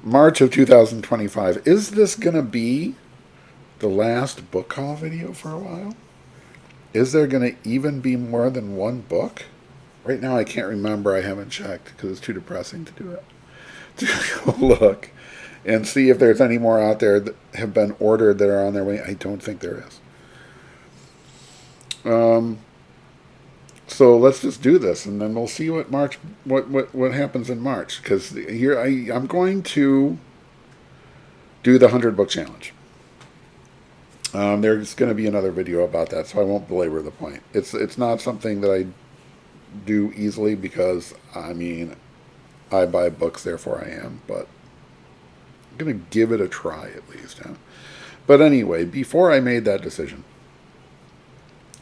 March of 2025. Is this going to be the last book haul video for a while? Is there going to even be more than one book? Right now, I can't remember. I haven't checked because it's too depressing to do it. To go look and see if there's any more out there that have been ordered that are on their way. I don't think there is. Um, so let's just do this, and then we'll see what happens in March. Because here I'm going to do the 100 book challenge. There's going to be another video about that, so I won't belabor the point. It's not something that I do easily because I mean I buy books, therefore I am. But I'm going to give it a try at least. Huh? But anyway, before I made that decision,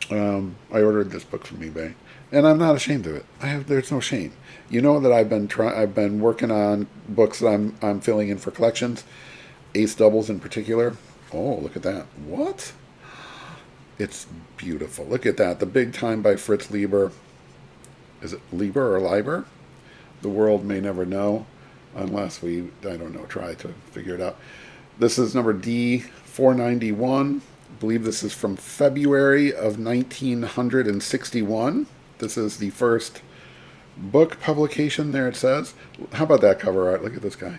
I ordered this book from eBay, and I'm not ashamed of it. There's no shame. You know that I've been working on books that I'm filling in for collections, Ace Doubles in particular. Oh, look at that! What? It's beautiful. Look at that. The Big Time by Fritz Leiber. Is it Lieber or Leiber? The world may never know, unless we, I don't know, try to figure it out. This is number D491. I believe this is from February of 1961. This is the first book publication. There it says. How about that cover art? Look at this guy.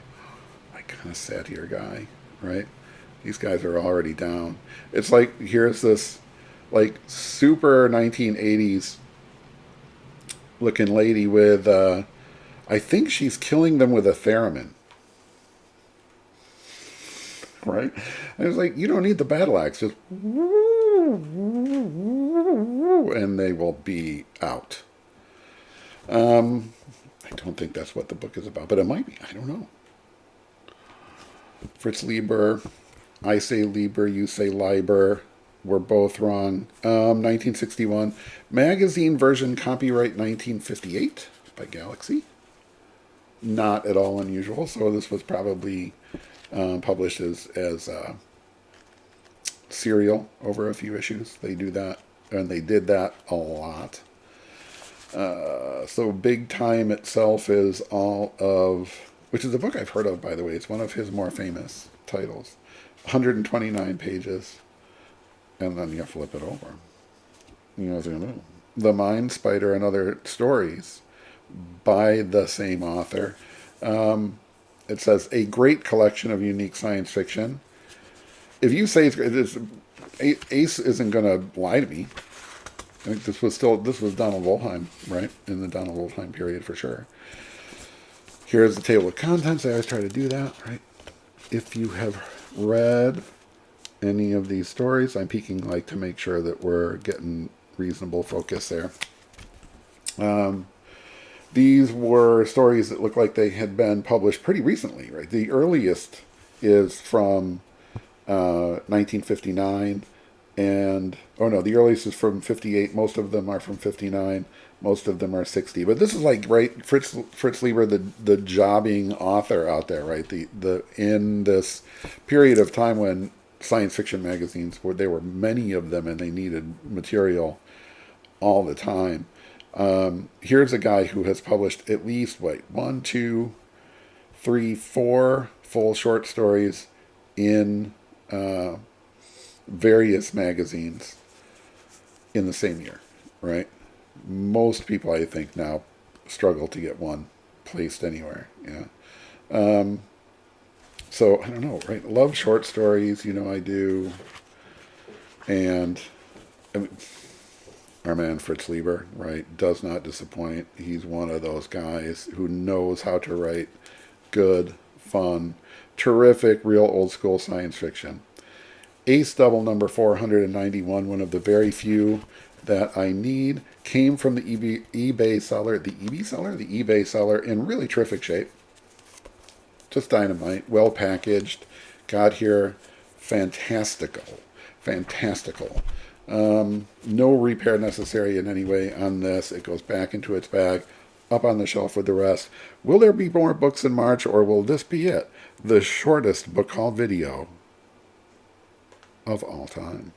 My kind of satire guy, right? These guys are already down. It's like, here's this like super 1980s looking lady with, I think she's killing them with a theremin. Right? And it's like, you don't need the battle axe. Just and they will be out. I don't think that's what the book is about, but it might be. I don't know. Fritz Leiber. I say Lieber, you say Leiber. We're both wrong. 1961. Magazine version, copyright 1958 by Galaxy. Not at all unusual. So this was probably published as serial over a few issues. They do that, and they did that a lot. So Big Time itself is all of, which is a book I've heard of, by the way. It's one of his more famous titles. 129 pages. And then you flip it over. You know what's going to do. The Mind Spider and Other Stories by the same author. It says, a great collection of unique science fiction. If you say Ace isn't going to lie to me. I think this was Donald Wollheim, right? In the Donald Wollheim period for sure. Here's the table of contents. I always try to do that, right? If you have read any of these stories, I'm peeking like to make sure that we're getting reasonable focus there. These were stories that look like they had been published pretty recently, right? The earliest is from 1959, and the earliest is from 58. Most of them are from 59. Most of them are 60. But this is like, right, Fritz Leiber, the jobbing author out there, right? The in this period of time when science fiction magazines, where there were many of them and they needed material all the time. Here's a guy who has published at least, 1, 2, 3, 4 full short stories in various magazines in the same year, right? Most people, I think, now struggle to get one placed anywhere. Yeah. So, I don't know, right? Love short stories, I do. And I mean, our man Fritz Leiber, right, does not disappoint. He's one of those guys who knows how to write good, fun, terrific, real old school science fiction. Ace Double number 491, one of the very few that I need, came from the eBay seller, the eBay seller in really terrific shape. Just dynamite, well packaged, got here, fantastical. No repair necessary in any way on this. It goes back into its bag, up on the shelf with the rest. Will there be more books in March, or will this be it? The shortest book haul video of all time.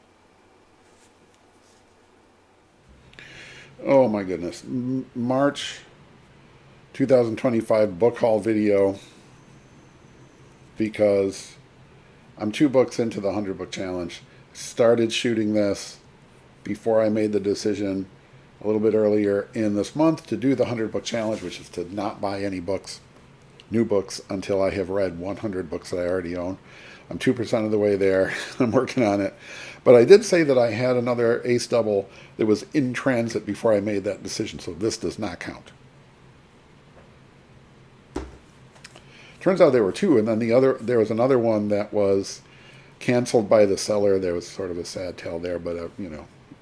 Oh my goodness. March 2025 book haul video. because I'm 2 books into the 100 book challenge. Started shooting this before I made the decision a little bit earlier in this month to do the 100 book challenge, which is to not buy any books, new books, until I have read 100 books that I already own. I'm 2% of the way there. I'm working on it. But I did say that I had another ace double that was in transit before I made that decision, so this does not count. Turns out there were 2, and then there was another one that was canceled by the seller. There was sort of a sad tale there, but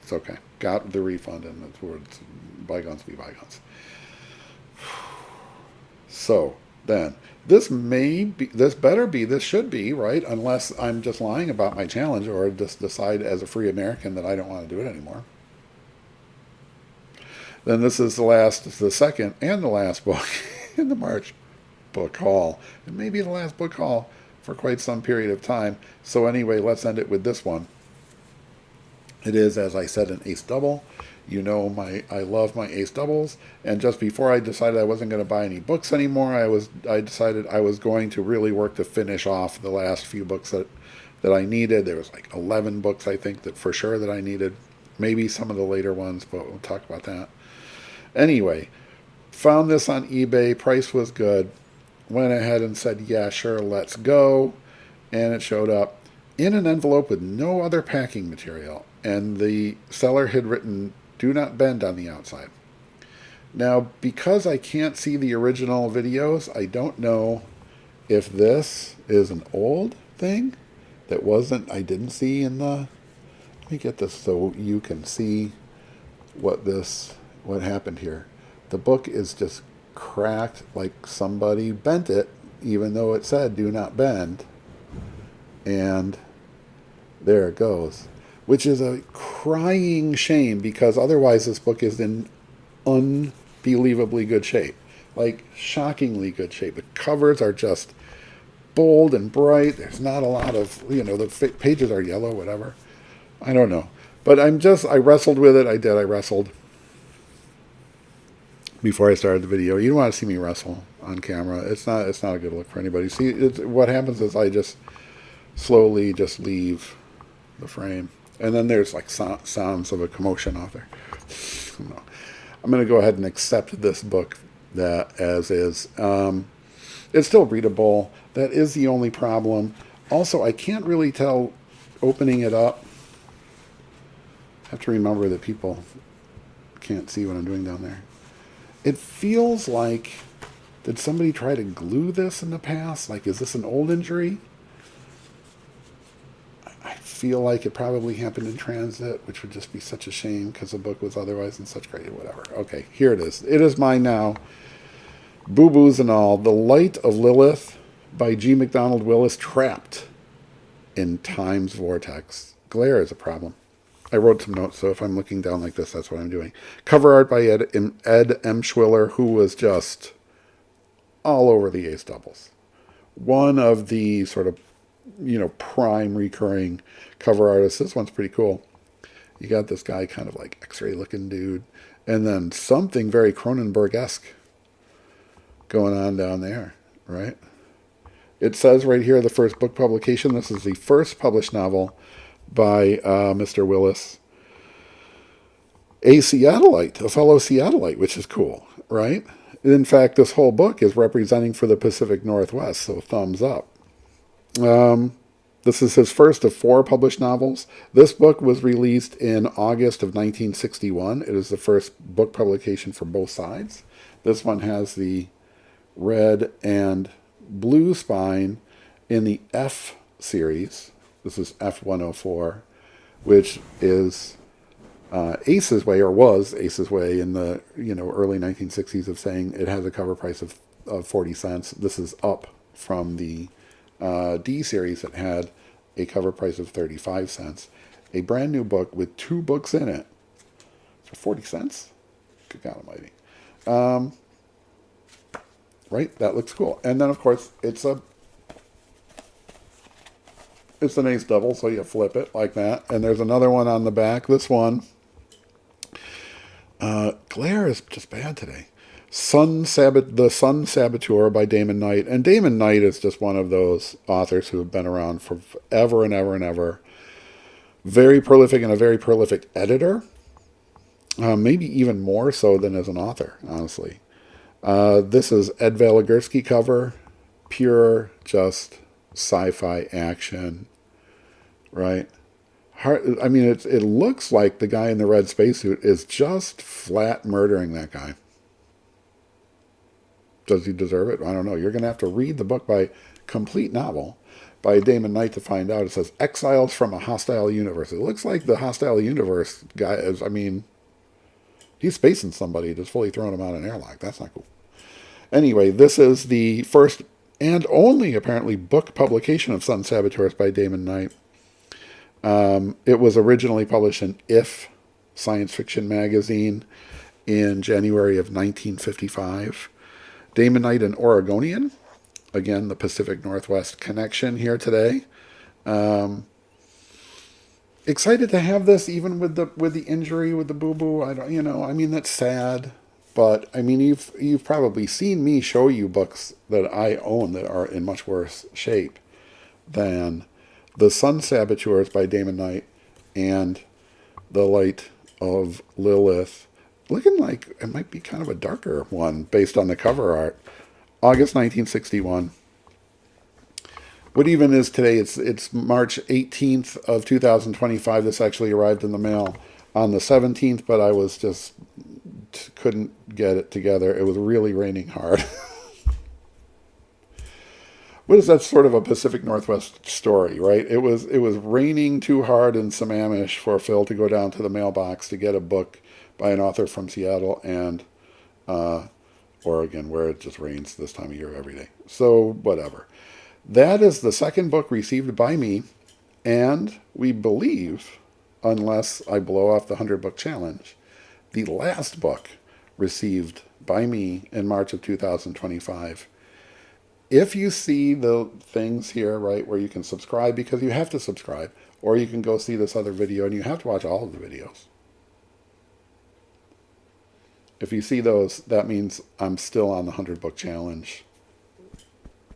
it's okay. Got the refund, and that's where it's bygones be bygones. So then, this should be, right? Unless I'm just lying about my challenge or just decide as a free American that I don't want to do it anymore. Then this is the second and the last book in the March book haul. It may be the last book haul for quite some period of time. So anyway, let's end it with this one. It is, as I said, an ace double. You know, I love my ace doubles, and just before I decided I wasn't going to buy any books anymore, I decided I was going to really work to finish off the last few books that I needed. There was like 11 books, I think, that for sure that I needed. Maybe some of the later ones, but we'll talk about that. Anyway, found this on eBay. Price was good. Went ahead and said, yeah, sure, let's go. And it showed up in an envelope with no other packing material. And the seller had written, "Do not bend" on the outside. Now, because I can't see the original videos, I don't know if this is an old thing that I didn't see in the... Let me get this so you can see what happened here. The book is just cracked like somebody bent it, even though it said "do not bend." And there it goes. Which is a crying shame, because otherwise this book is in unbelievably good shape. Like, shockingly good shape. The covers are just bold and bright. There's not a lot of, the pages are yellow, whatever. I don't know. But I wrestled with it. I wrestled before I started the video. You don't want to see me wrestle on camera. It's not a good look for anybody. See, what happens is I just slowly just leave the frame. And then there's like sounds of a commotion out there. No. I'm going to go ahead and accept this book as is. It's still readable. That is the only problem. Also, I can't really tell opening it up. I have to remember that people can't see what I'm doing down there. It feels like, did somebody try to glue this in the past? Like, is this an old injury? I feel like it probably happened in transit, which would just be such a shame because the book was otherwise in such great whatever. Okay, here it is. It is mine now. Boo-boos and all. The Light of Lilith by G. MacDonald Willis. Trapped in Time's Vortex. Glare is a problem. I wrote some notes, so if I'm looking down like this, that's what I'm doing. Cover art by Ed M. Schwiller, who was just all over the ace doubles. One of the sort of prime recurring cover artists. This one's pretty cool. You got this guy, kind of like X-ray looking dude, and then something very Cronenberg-esque going on down there, right? It says right here, the first book publication. This is the first published novel by Mr. Willis. A Seattleite, a fellow Seattleite, which is cool, right? In fact, this whole book is representing for the Pacific Northwest, so thumbs up. This is his first of 4 published novels. This book was released in August of 1961. It is the first book publication for both sides. This one has the red and blue spine in the F series. This is F104, which is Ace's way, or was Ace's way in the early 1960s, of saying it has a cover price of 40 cents. This is up from the D series that had a cover price of 35 cents. A brand new book with 2 books in it for 40 cents? Good God almighty. Right? That looks cool. And then, of course, it's an ace double, so you flip it like that. And there's another one on the back. This one, glare is just bad today. The Sun Saboteur by Damon Knight. And Damon Knight is just one of those authors who have been around for ever and ever and ever. Very prolific and a very prolific editor. Maybe even more so than as an author, honestly. This is Ed Valigursky cover. Pure, just sci-fi action, right? I mean, it looks like the guy in the red spacesuit is just flat murdering that guy. Does he deserve it? I don't know. You're going to have to read the book complete novel by Damon Knight to find out. It says Exiles from a Hostile Universe. It looks like the Hostile Universe guy is, I mean, he's spacing somebody, just fully throwing him out an airlock. That's not cool. Anyway, this is the first and only, apparently, book publication of Sun Saboteurs by Damon Knight. It was originally published in If Science Fiction magazine in January of 1955. Damon Knight, an Oregonian. Again, the Pacific Northwest connection here today. Excited to have this, even with the injury, with the boo-boo. I mean, that's sad. But, I mean, you've probably seen me show you books that I own that are in much worse shape than The Sun Saboteurs by Damon Knight and The Light of Lilith. Looking like it might be kind of a darker one based on the cover art. August 1961. What even is today? It's March 18th of 2025. This actually arrived in the mail on the 17th, but I was just couldn't get it together. It was really raining hard. What is that sort of a Pacific Northwest story, right? It was raining too hard in Sammamish for Phil to go down to the mailbox to get a book by an author from Seattle and Oregon, where it just rains this time of year every day. So whatever. That is the second book received by me, and we believe, unless I blow off the 100-book challenge, the last book received by me in March of 2025. If you see the things here, right, where you can subscribe, because you have to subscribe, or you can go see this other video, and you have to watch all of the videos. If you see those, that means I'm still on the 100-book challenge.